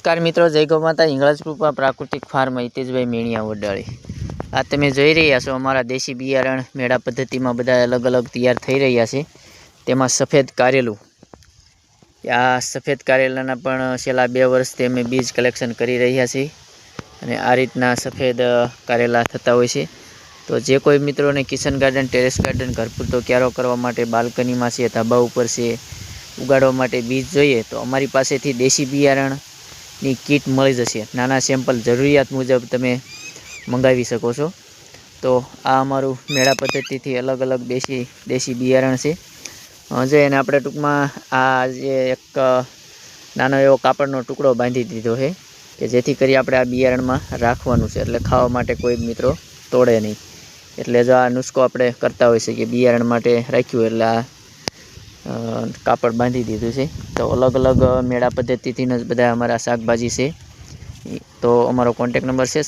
નમસ્કાર મિત્રો, જય ગૌ માતા. હિંગળાજ કૃપા પ્રાકૃતિક ફાર્મ હિતેશભાઈ મેણિયા વડાળી. આ તમે જોઈ રહ્યા છો અમારા દેશી બિયારણ મેળા પદ્ધતિમાં બધા અલગ અલગ તૈયાર થઈ રહ્યા છે. તેમાં સફેદ કારેલું, આ સફેદ કારેલાના પણ છેલ્લા 2 વર્ષથી અમે બીજ કલેક્શન કરી રહ્યા છીએ અને આ રીતના સફેદ કારેલા થતા હોય છે. તો જે કોઈ મિત્રોને કિચન ગાર્ડન, ટેરેસ ગાર્ડન, ઘર પૂરતો ક્યારો કરવા માટે, બાલ્કનીમાં છે, ધાબા ઉપર છે, ઉગાડવા માટે બીજ જોઈએ તો અમારી પાસેથી દેશી બિયારણની કીટ મળી જશે. નાના સેમ્પલ જરૂરિયાત મુજબ તમે મંગાવી શકો છો. તો આ અમારું મેળા પદ્ધતિથી અલગ અલગ દેશી બિયારણ છે. જે એને આપણે ટૂંકમાં આ જે એક નાનો એવો કાપડનો ટુકડો બાંધી દીધો છે કે જેથી કરી આપણે આ બિયારણમાં રાખવાનું છે, એટલે ખાવા માટે કોઈ મિત્રો તોડે નહીં. એટલે જો આ નુસ્ખો આપણે કરતા હોય છે કે બિયારણ માટે રાખ્યું એટલે આ કાપડ બાંધી દીધું છે. તો અલગ અલગ મેળા પદ્ધતિથી જ બધા અમારા શાકભાજી છે. તો અમારો કોન્ટેક નંબર છે